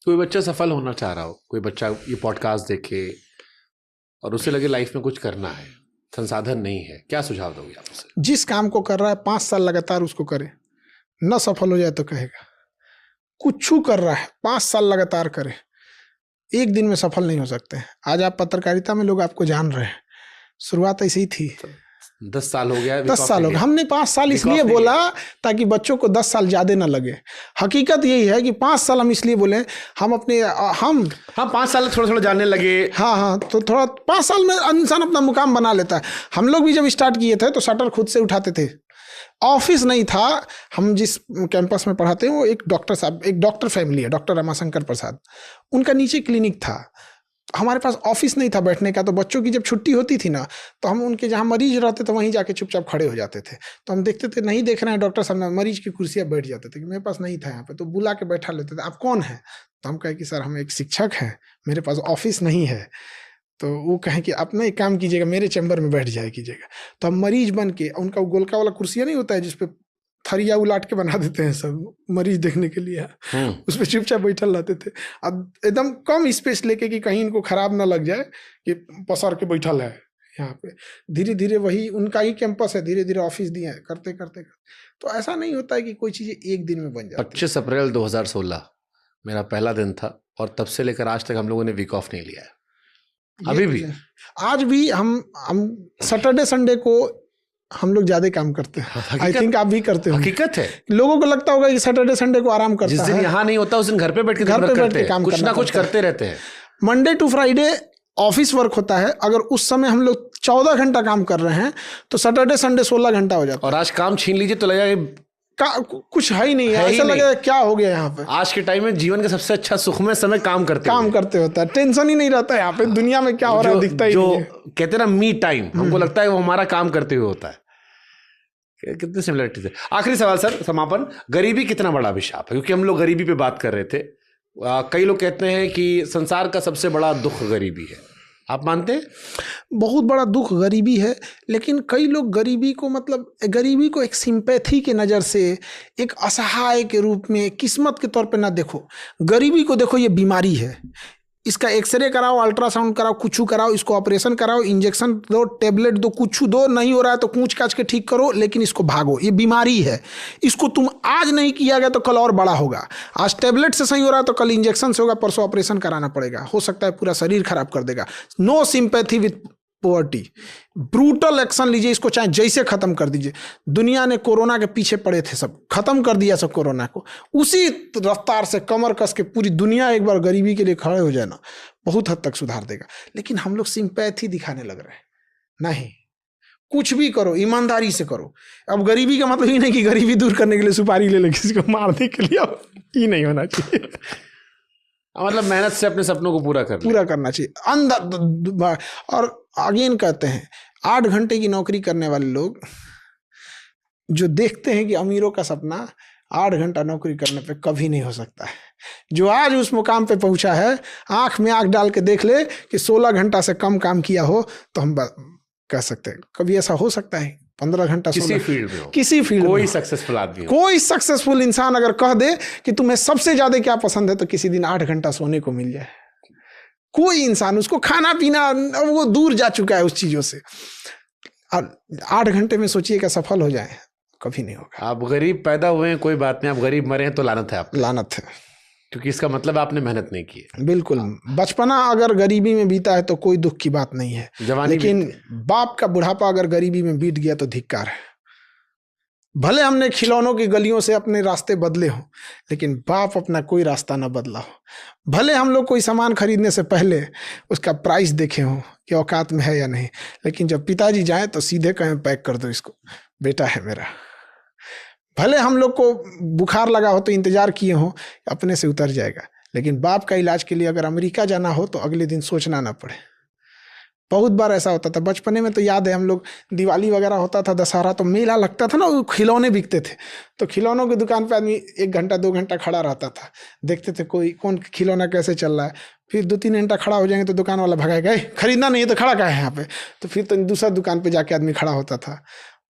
कोई बच्चा सफल होना चाह रहा हो, कोई बच्चा ये पॉडकास्ट देखे और उसे लगे लाइफ में कुछ करना है, संसाधन नहीं है, क्या सुझाव दोगे आप उसे? जिस काम को कर रहा है 5 साल लगातार उसको करे, न सफल हो जाए तो कहेगा। कुछ कर रहा है 5 साल लगातार करे, एक दिन में सफल नहीं हो सकते हैं। आज आप पत्रकारिता में लोग आपको जान रहे हैं, शुरुआत ऐसी ही थी। 10 साल हो गया, 10 साल हो गया। हमने 5 साल इसलिए बोला ताकि बच्चों को 10 साल ज्यादा ना लगे। हकीकत यही है कि 5 साल हम इसलिए बोले, हम अपने हम 5 साल थोड़ा थोड़ा जानने लगे। हाँ, तो थोड़ा 5 साल में इंसान अपना मुकाम बना लेता है। हम लोग भी जब स्टार्ट किए थे तो शटर खुद से उठाते थे, ऑफिस नहीं था। हम जिस कैंपस में पढ़ाते हैं वो एक डॉक्टर साहब, एक डॉक्टर फैमिली है, डॉक्टर रमाशंकर प्रसाद, उनका नीचे क्लिनिक था। हमारे पास ऑफिस नहीं था बैठने का, तो बच्चों की जब छुट्टी होती थी ना, तो हम उनके जहाँ मरीज रहते थे वहीं जाके चुपचाप खड़े हो जाते थे। तो हम देखते थे नहीं देख रहे हैं डॉक्टर साहब, मरीज की कुर्सियाँ बैठ जाते थे कि मेरे पास नहीं था यहाँ पे, तो बुला के बैठा लेते थे। आप कौन है? तो हम कहे कि सर हम एक शिक्षक हैं, मेरे पास ऑफिस नहीं है। तो वो कहें कि आप ना एक काम कीजिएगा, मेरे चैम्बर में बैठ जाए कीजिएगा। तो हम मरीज बन के, उनका गोलका वाला कुर्सियाँ नहीं होता है जिसपे थरिया उलाट के बना देते हैं सब मरीज देखने के लिए, उस पर चुपचाप बैठल रहते थे। अब एकदम कम स्पेस लेके कि कहीं इनको खराब ना लग जाए कि पसार के बैठल है यहाँ पे। धीरे धीरे वही उनका ही कैंपस है, धीरे धीरे ऑफिस दिए करते करते। तो ऐसा नहीं होता है कि कोई चीज़ एक दिन में बन जाती। 25 अप्रैल 2016 मेरा पहला दिन था और तब से लेकर आज तक हम लोगों ने वीक ऑफ नहीं लिया है। अभी भी, आज भी हम सैटरडे संडे को हम लोग ज्यादा काम करते हैं। आई थिंक आप भी करते हो। हकीकत है, लोगों को लगता होगा कि सैटरडे संडे को आराम करता है। जिस दिन यहाँ नहीं होता उस दिन घर पे बैठ के काम कुछ ना कुछ करते रहते हैं। Monday to Friday office work होता है। अगर उस समय हम लोग 14 घंटा काम कर रहे हैं तो सैटरडे संडे 16 घंटा हो जाता है। और आज काम छीन लीजिए तो लगेगा कुछ है ही नहीं है, ऐसा लगेगा क्या हो गया यहाँ पे। आज के टाइम में जीवन का सबसे अच्छा सुखमय समय काम करते होता है, टेंशन ही नहीं रहता है यहाँ पे, दुनिया में क्या हो रहा है दिखता ही नहीं है। जो कहते हैं ना मी टाइम, हमको लगता है वो हमारा काम करते हुए होता है। कितनी सिमिलरिटीज है। आखिरी सवाल सर, समापन, गरीबी कितना बड़ा अभिशाप है? क्योंकि हम लोग गरीबी पे बात कर रहे थे। कई लोग कहते हैं कि संसार का सबसे बड़ा दुख गरीबी है, आप मानते हैं? बहुत बड़ा दुख गरीबी है, लेकिन कई लोग गरीबी को एक सिंपैथी के नज़र से, एक असहाय के रूप में, किस्मत के तौर पे ना देखो। गरीबी को देखो ये बीमारी है, इसका एक्सरे कराओ, अल्ट्रासाउंड कराओ, कुछ कराओ, इसको ऑपरेशन कराओ, इंजेक्शन दो, टेबलेट दो, कुछ दो, नहीं हो रहा है तो कूच काच के ठीक करो, लेकिन इसको भागो। ये बीमारी है, इसको तुम आज नहीं किया गया तो कल और बड़ा होगा। आज टेबलेट से सही हो रहा है तो कल इंजेक्शन से होगा, परसों ऑपरेशन कराना पड़ेगा, हो सकता है पूरा शरीर खराब कर देगा। No sympathy with poverty, brutal action लीजिए, इसको चाहे जैसे खत्म कर दीजिए। दुनिया ने कोरोना के पीछे पड़े थे, सब खत्म कर दिया सब कोरोना को। उसी रफ्तार से कमर कस के पूरी दुनिया एक बार गरीबी के लिए खड़े हो जाए ना, बहुत हद तक सुधार देगा। लेकिन हम लोग सिंपैथी दिखाने लग रहे हैं। नहीं, कुछ भी करो ईमानदारी से करो। अब गरीबी का मतलब ही नहीं कि गरीबी दूर करने के लिए सुपारी ले किसी को मारने के लिए, अब ही नहीं होना चाहिए। मतलब मेहनत से अपने सपनों को पूरा करना चाहिए अंदर। और अगेन कहते हैं, 8 घंटे की नौकरी करने वाले लोग जो देखते हैं कि अमीरों का सपना 8 घंटा नौकरी करने पे कभी नहीं हो सकता है। जो आज उस मुकाम पे पहुंचा है, आंख में आंख डाल के देख ले कि 16 घंटा से कम काम किया हो तो हम कह सकते हैं कभी ऐसा हो सकता है। 15 घंटा किसी फील्ड में हो, किसी फील्ड कोई में सक्सेसफुल आदमी हो, कोई सक्सेसफुल इंसान अगर कह दे कि तुम्हें सबसे ज्यादा क्या पसंद है, तो किसी दिन 8 घंटा सोने को मिल जाए। कोई इंसान, उसको खाना पीना, वो दूर जा चुका है उस चीजों से। और 8 घंटे में सोचिए क्या सफल हो जाए, कभी नहीं होगा। आप गरीब पैदा हुए हैं कोई बात नहीं, आप गरीब मरे हैं तो लानत है, आप लानत है, क्योंकि इसका मतलब आपने मेहनत नहीं की है। बिल्कुल। बचपना अगर गरीबी में बीता है तो कोई दुख की बात नहीं है, लेकिन बाप का बुढ़ापा अगर गरीबी में बीत गया तो धिक्कार है। भले हमने खिलौनों की गलियों से अपने रास्ते बदले हों, लेकिन बाप अपना कोई रास्ता ना बदला हो। भले हम लोग कोई सामान खरीदने से पहले उसका प्राइस देखे हों कि औकात में है या नहीं, लेकिन जब पिताजी जाएं तो सीधे कहें पैक कर दो इसको, बेटा है मेरा। भले हम लोग को बुखार लगा हो तो इंतजार किए हों अपने से उतर जाएगा, लेकिन बाप का इलाज के लिए अगर अमेरिका जाना हो तो अगले दिन सोचना ना पड़े। बहुत बार ऐसा होता था बचपने में। तो याद है हम लोग दिवाली वगैरह होता था, दशहरा, तो मेला लगता था ना, खिलौने बिकते थे। तो खिलौनों की दुकान पे आदमी 1 घंटा 2 घंटा खड़ा रहता था, देखते थे कौन खिलौना कैसे चल रहा है। फिर 2-3 घंटा खड़ा हो जाएंगे तो दुकान वाला भगाएगा, खरीदना नहीं है तो खड़ा क्या है यहाँ पे। तो फिर तो दूसरा दुकान पे जाके आदमी खड़ा होता था।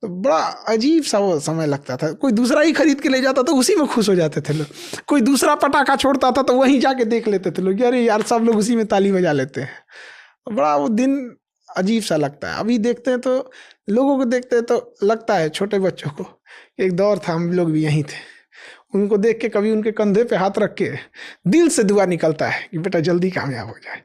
तो बड़ा अजीब सा वो समय लगता था। कोई दूसरा ही खरीद के ले जाता तो उसी में खुश हो जाते थे लोग। कोई दूसरा पटाखा छोड़ता था तो वहीं जाके देख लेते थे लोग कि अरे यार सब लोग उसी में ताली बजा लेते हैं। तो बड़ा वो दिन अजीब सा लगता है। अभी देखते हैं तो लोगों को देखते हैं तो लगता है, छोटे बच्चों को, एक दौर था हम लोग भी यहीं थे। उनको देख के कभी उनके कंधे पे हाथ रख के दिल से दुआ निकलता है कि बेटा जल्दी कामयाब हो जाए।